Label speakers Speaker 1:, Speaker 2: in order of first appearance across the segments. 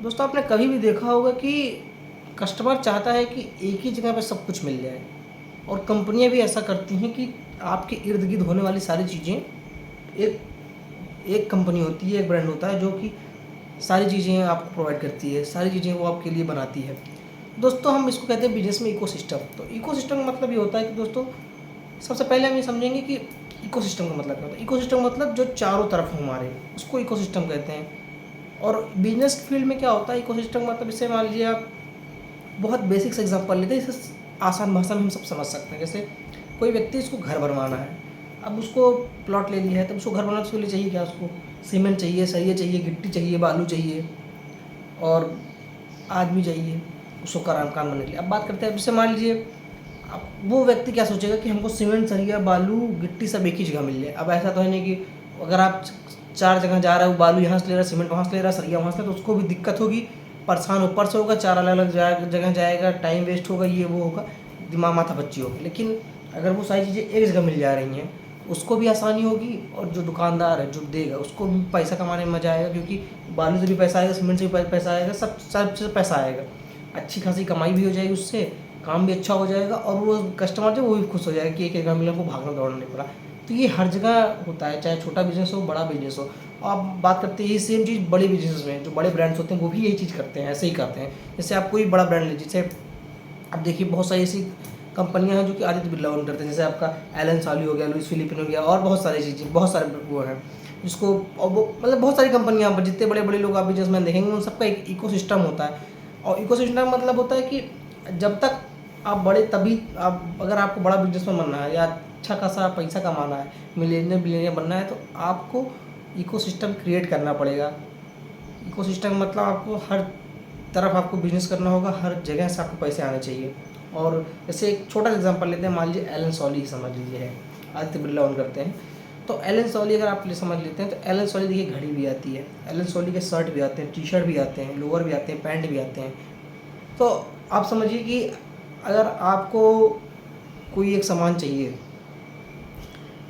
Speaker 1: दोस्तों आपने कभी भी देखा होगा कि कस्टमर चाहता है कि एक ही जगह पे सब कुछ मिल जाए और कंपनियां भी ऐसा करती हैं कि आपके इर्द गिर्द होने वाली सारी चीज़ें एक एक कंपनी होती है, एक ब्रांड होता है जो कि सारी चीज़ें आपको प्रोवाइड करती है, सारी चीज़ें वो आपके लिए बनाती है। दोस्तों हम इसको कहते हैं बिजनेस में इकोसिस्टम। तो इकोसिस्टम का मतलब ये होता है कि दोस्तों सबसे पहले हम ये समझेंगे कि इकोसिस्टम का मतलब क्या होता है। इकोसिस्टम मतलब जो चारों तरफ हो हमारे, उसको इकोसिस्टम कहते हैं। और बिजनेस फील्ड में क्या होता है इकोसिस्टम मतलब, इसे मान लीजिए आप बहुत बेसिक से एग्जांपल लेते हैं, इसे आसान भाषा में हम सब समझ सकते हैं। जैसे कोई व्यक्ति, इसको घर बनवाना है, अब उसको प्लॉट ले लिया है, तब उसको घर बनाने के लिए चाहिए क्या, उसको सीमेंट चाहिए, सरिया चाहिए, गिट्टी चाहिए, बालू चाहिए और आदमी चाहिए उसको काम काम करने के लिए। अब बात करते हैं, जैसे मान लीजिए अब वो व्यक्ति क्या सोचेगा कि हमको सीमेंट, सरिया, बालू, गिट्टी सब एक ही जगह मिल जाए। अब ऐसा तो है नहीं कि अगर आप 4 जगह जा रहे हो, बालू यहाँ से ले रहा है, सीमेंट वहाँ से ले रहा है, सरिया वहाँ से, तो उसको भी दिक्कत होगी, परेशान ऊपर से होगा, 4 अलग अलग जगह जाएगा, टाइम वेस्ट होगा, ये वो होगा, दिमाग माथा पच्ची होगी। लेकिन अगर वो सारी चीज़ें एक जगह मिल जा रही हैं, उसको भी आसानी होगी और जो दुकानदार है जो देगा उसको भी पैसा कमाने में मज़ा आएगा, क्योंकि बालू से भी पैसा आएगा, सीमेंट से भी पैसा आएगा, सब से पैसा आएगा, अच्छी खासी कमाई भी हो जाएगी उससे, काम भी अच्छा हो जाएगा और वो कस्टमर जो वो भी खुश हो जाएगा कि एक एक मिले, को भागना दौड़ना नहीं पड़ा। तो ये हर जगह होता है, चाहे छोटा बिजनेस हो, बड़ा बिजनेस हो। आप बात करते हैं ये सेम चीज़ बड़े बिजनेस में, जो बड़े ब्रांड्स होते हैं वो भी यही चीज़ करते हैं, ऐसे ही करते हैं। जैसे आप कोई बड़ा ब्रांड लीजिए, जैसे अब देखिए बहुत सारी ऐसी कंपनियां हैं जो कि आदित्य बिरला ओन करते हैं, जैसे आपका एलन सॉली हो गया, लुइस फिलिपिन हो गया, और बहुत सारी चीज़ें, बहुत सारे वो हैं जिसको, और वो मतलब बहुत सारी कंपनियां पर जितने बड़े बड़े लोग आप बिजनेसमैन देखेंगे उन सबका एक इकोसिस्टम होता है। और इकोसिस्टम मतलब होता है कि जब तक आप बड़े, तभी आप, अगर आपको बड़ा बिजनेसमैन बनना है या अच्छा खासा पैसा कमाना है, मिलियनियर बिलियनियर बनना है, तो आपको इकोसिस्टम क्रिएट करना पड़ेगा। इकोसिस्टम मतलब आपको हर तरफ आपको बिजनेस करना होगा, हर जगह से आपको पैसे आने चाहिए। और जैसे एक छोटा सा एग्जांपल लेते हैं, मान लीजिए एलन सॉली समझ लीजिए है, आदित्य बिरला ओन करते हैं। तो एलन सॉली अगर आप समझ लेते हैं, तो एलन सॉली देखिए घड़ी भी आती है, एलन सॉली के शर्ट भी आते हैं, टी शर्ट भी आते हैं, लोअर भी आते हैं, पैंट भी आते हैं। तो आप समझिए कि अगर आपको कोई एक सामान चाहिए,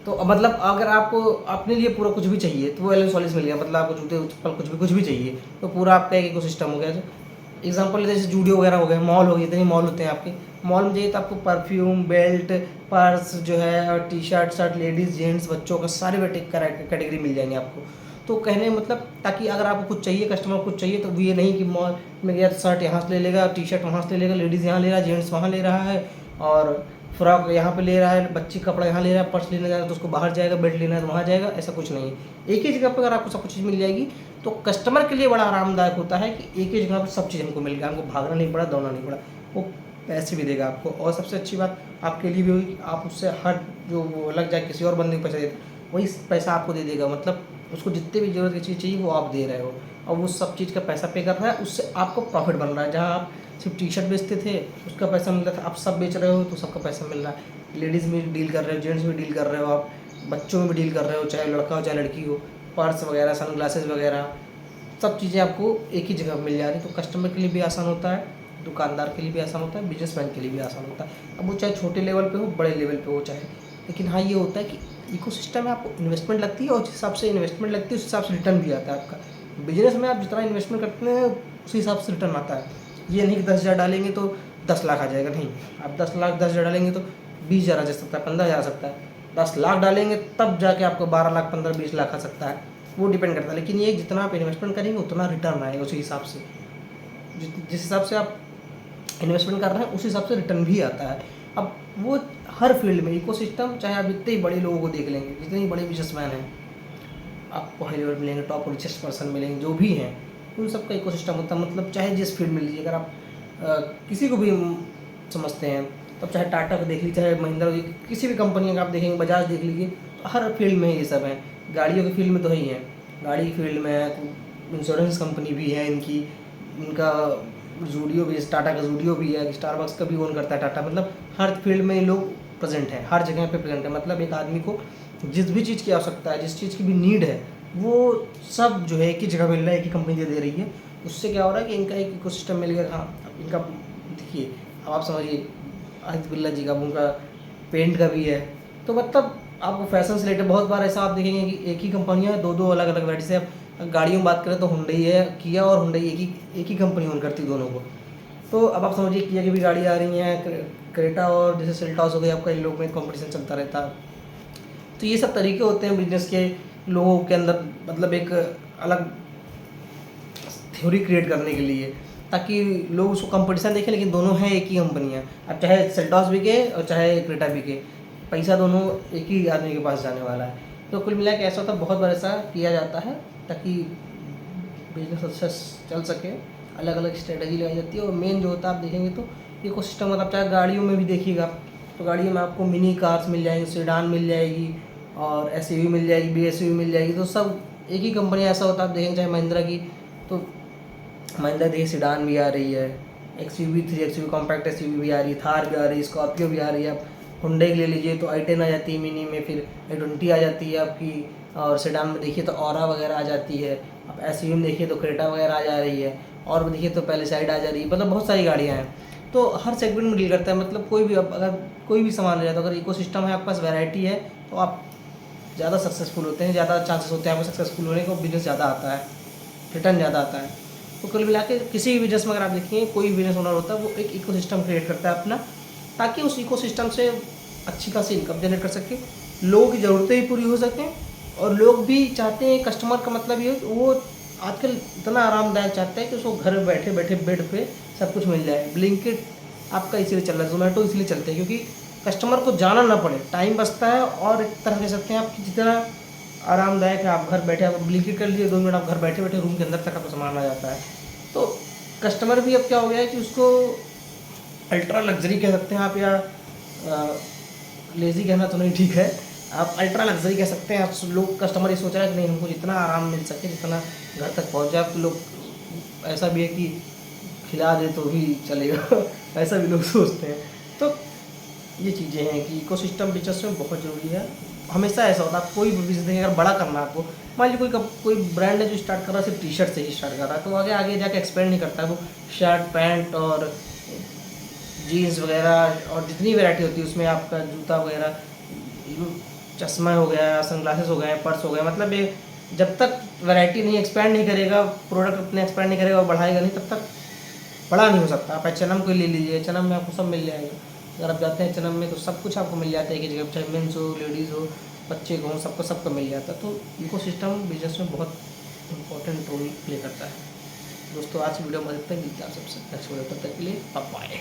Speaker 1: तो मतलब अगर आपको अपने लिए पूरा कुछ भी चाहिए तो वो एलन सॉलिस मिल गया, मतलब आपको जूते चप्पल कुछ भी चाहिए तो पूरा आपका एक इकोसिस्टम हो गया। एग्जांपल लेते हैं जैसे जूडियो वगैरह हो गए, मॉल हो गए, इतने मॉल होते हैं आपके, मॉल में जाइए तो आपको परफ्यूम, बेल्ट, पर्स जो है, और T shirt, shirt, ladies gents बच्चों का सारे कैटेगरी मिल जाएंगे आपको। तो कहने मतलब, ताकि अगर आपको कुछ चाहिए, कस्टमर कुछ चाहिए, तो वो ये नहीं कि मॉल में गया तो शर्ट यहाँ से ले लेगा, टी शर्ट वहाँ से ले लेगा, लेडीज़ यहाँ ले रहा है, जेंट्स वहाँ ले रहा है, और फ्रॉक यहाँ पे ले रहा है, बच्ची कपड़ा यहाँ ले रहा है, पर्स लेने जा रहा है तो उसको बाहर जाएगा, बेल्ट लेना है तो वहाँ जाएगा, ऐसा कुछ नहीं है। एक ही जगह पर अगर आपको सब कुछ चीज़ मिल जाएगी तो कस्टमर के लिए बड़ा आरामदायक होता है कि एक ही जगह पर सब चीज़ हमको मिल गया, हमको भागना नहीं पड़ा, दौड़ना नहीं पड़ा, वो पैसे भी देगा आपको। और सबसे अच्छी बात आपके लिए भी होगी कि आप उससे हर जो वो लग जाए किसी और बंदे को पैसा देता, वही पैसा आपको दे देगा, मतलब उसको जितनी भी ज़रूरत की चीज़ चाहिए वो आप दे रहे हो और वो सब चीज़ का पैसा पे कर रहा है, उससे आपको प्रॉफिट बन रहा है। जहाँ आप सिर्फ टी शर्ट बेचते थे उसका पैसा मिल रहा था, आप सब बेच रहे हो तो सबका पैसा मिल रहा है। लेडीज़ में डील कर रहे हो, जेंट्स में डील कर रहे हो, आप बच्चों में भी डील कर रहे हो, चाहे लड़का हो चाहे लड़की हो, पर्स वगैरह, सन ग्लासेस वगैरह, सब चीज़ें आपको एक ही जगह मिल जा रही। तो कस्टमर के लिए भी आसान होता है, दुकानदार के लिए भी आसान होता है, बिजनेसमैन के लिए भी आसान होता है। अब वो चाहे छोटे लेवल पे हो, बड़े लेवल पे हो चाहे, लेकिन हाँ ये होता है कि इकोसिस्टम में आपको इन्वेस्टमेंट लगती है और जिस हिसाब से इन्वेस्टमेंट लगती है उस हिसाब से रिटर्न भी आता है आपका। बिजनेस में आप जितना इन्वेस्टमेंट करते हैं उसी हिसाब से रिटर्न आता है। ये नहीं कि 10,000 डालेंगे तो 10 लाख आ जाएगा, नहीं। आप 10,000 डालेंगे तो 20,000 आ जा सकता है, 15,000 आ सकता है। 10 लाख डालेंगे तब जाके आपको 12 लाख, 15, 20 लाख आ सकता है, वो डिपेंड करता है। लेकिन ये जितना आप इन्वेस्टमेंट करेंगे उतना रिटर्न आएगा उसी हिसाब से। जिस हिसाब से आप इन्वेस्टमेंट कर रहे हैं उस हिसाब से रिटर्न भी आता है। अब वो हर फील्ड में इकोसिस्टम, चाहे आप जितने ही बड़े लोगों को देख लेंगे, जितने ही बड़े बिजनेसमैन हैं आपको हाई लेवल मिलेंगे, टॉप रिचेस्ट पर्सन मिलेंगे, जो भी हैं उन सबका इकोसिस्टम होता है। मतलब चाहे जिस फील्ड में लीजिए, अगर आप किसी को भी समझते हैं, तब चाहे टाटा को देख लीजिए, चाहे महिंद्रा, किसी भी कंपनी का आप देखेंगे, बजाज देख लीजिए, तो हर फील्ड में ये सब है। गाड़ियों की फील्ड में तो ही है, गाड़ी की फील्ड में है, इंश्योरेंस कंपनी भी है इनकी, इनका जूडियो भी, टाटा का जूडियो भी है, स्टारबक्स का भी ओन करता है टाटा। मतलब हर फील्ड में ये लोग प्रेजेंट है, हर जगह पे प्रेजेंट है। मतलब एक आदमी को जिस भी चीज़ की आवश्यकता है, जिस चीज़ की भी नीड है, वो सब जो है एक ही जगह मिल रहा है, एक ही कंपनी दे रही है। उससे क्या हो रहा है कि इनका एक इकोसिस्टम मिल गया। हाँ, अब इनका देखिए, अब आप समझिए आदित्य बिरला जी का, उनका पेंट का भी है। तो मतलब आपको फैशन से रिलेटेड बहुत बार ऐसा आप देखेंगे कि एक ही कंपनियाँ दो दो अलग अलग वैरायटी से, अब गाड़ियों में बात करें तो हुंडई है, किया और हुंडई एक ही कंपनी ओन करती है दोनों को। तो अब आप समझिए किया की भी गाड़ी आ रही हैं, क्रेटा और जैसे सेल्टॉस हो गई, आपका इन लोग में कंपटीशन चलता रहता है। तो ये सब तरीके होते हैं बिजनेस के लोगों के अंदर, मतलब एक अलग थ्योरी क्रिएट करने के लिए, ताकि लोग उसको कंपटीशन देखें, लेकिन दोनों हैं एक ही कंपनी है। अब चाहे सेल्टॉस बिके और चाहे क्रेटा बिके, पैसा दोनों एक ही आदमी के पास जाने वाला है। तो कुल मिला के ऐसा होता है, बहुत बार ऐसा किया जाता है ताकि बिजनेस अच्छा चल सके। अलग अलग स्ट्रेटजी लगाई जाती है, और मेन जो होता है आप देखेंगे तो इकोसिस्टम, मतलब चाहे गाड़ियों में भी देखिएगा तो गाड़ियों में आपको मिनी कार्स मिल जाएंगी, सेडान मिल जाएगी, और एसयूवी मिल जाएगी, बीएसयूवी मिल जाएगी। तो सब एक ही कंपनी ऐसा होता है। आप देखेंगे चाहे महिंद्रा की, तो महिंद्रा देखिए सेडान भी आ रही है, एक्सयूवी 3 एक्सयूवी कॉम्पैक्ट एसयूवी भी आ रही है, थार भी आ रही है, स्कॉर्पियो भी आ रही है। आप हुंडई ले लीजिए तो i10 आ जाती है मिनी में, फिर i20 आ जाती है आपकी, और सेडान में देखिए तो ऑरा वगैरह आ जाती है। आप एसयूवी में देखिए तो क्रेटा वगैरह आ जा रही है, और भी देखिए तो पैलिसाइड आ जा रही है। मतलब बहुत सारी गाड़ियाँ हैं। तो हर सेगमेंट में डील करता है, मतलब कोई भी, अब अगर कोई भी सामान ले जाए तो अगर इकोसिस्टम है, आपके पास वैरायटी है, तो आप ज़्यादा सक्सेसफुल होते हैं, ज़्यादा चांसेस होते हैं आपको सक्सेसफुल होने को, बिजनेस ज़्यादा आता है, रिटर्न ज़्यादा आता है। तो कुल मिला के किसी भी बिजनेस में अगर आप देखेंगे, कोई बिजनेस ओनर होता है वो एक इकोसिस्टम क्रिएट करता है अपना, ताकि उस इकोसिस्टम से अच्छी खासी इनकम जनरेट कर सके, लोगों की ज़रूरतें भी पूरी हो सकें, और लोग भी चाहते हैं, कस्टमर का मतलब ये है वो आजकल इतना आरामदायक चाहता है कि उसको घर बैठे बैठे बेड पे सब कुछ मिल जाए। ब्लिंकिट आपका इसीलिए चल रहा है, जोमेटो इसलिए चलते हैं क्योंकि कस्टमर को जाना ना पड़े, टाइम बचता है, और एक तरह कह सकते हैं आपकी जितना आरामदायक है, आप घर बैठे आप ब्लिंकिट कर लीजिए, 2 मिनट आप घर बैठे बैठे रूम के अंदर तक आपको सामान आ जाता है। तो कस्टमर भी अब क्या हो गया है कि उसको अल्ट्रा लग्जरी कह सकते हैं आप, या लेज़ी कहना तो नहीं ठीक है, आप अल्ट्रा लग्जरी कह सकते हैं। आप लोग, कस्टमर ये सोच रहा है कि नहीं, हमको जितना आराम मिल सके, जितना घर तक पहुंच जाए। तो लोग ऐसा भी है कि खिला दे तो भी चलेगा ऐसा भी लोग सोचते हैं। तो ये चीज़ें हैं कि इकोसिस्टम बिजनेस में बहुत ज़रूरी है। हमेशा ऐसा होता है, आप कोई भी बिजनेस देखें, अगर बड़ा करना है आपको, मान लीजिए कोई ब्रांड है जो स्टार्ट कर रहा है सिर्फ टी शर्ट से ही स्टार्ट कर रहा है, तो आगे आगे जाके एक्सपेंड नहीं करता है, वो शर्ट पैंट और जीन्स वगैरह और जितनी वैरायटी होती है उसमें, आपका जूता वगैरह, चश्मा हो गया, सनग्लासेस हो गए, पर्स हो गया, मतलब ये जब तक वैरायटी नहीं एक्सपेंड नहीं करेगा, प्रोडक्ट अपने एक्सपेंड नहीं करेगा और बढ़ाएगा नहीं, तब तक बड़ा नहीं हो सकता। आप H&M को ले लीजिए, H&M में आपको सब मिल जाएगा। अगर आप जाते हैं H&M में तो सब कुछ आपको मिल जाता है एक जगह, चाहे मेंस हो, लेडीज़ हो, बच्चे को हो, सबको मिल जाता है। तो इकोसिस्टम बिजनेस में बहुत इंपॉर्टेंट रोल प्ले करता है। दोस्तों आज की वीडियो में इतना ही, मिलते हैं आप सबसे नेक्स्ट वीडियो, तब तक के लिए बाय।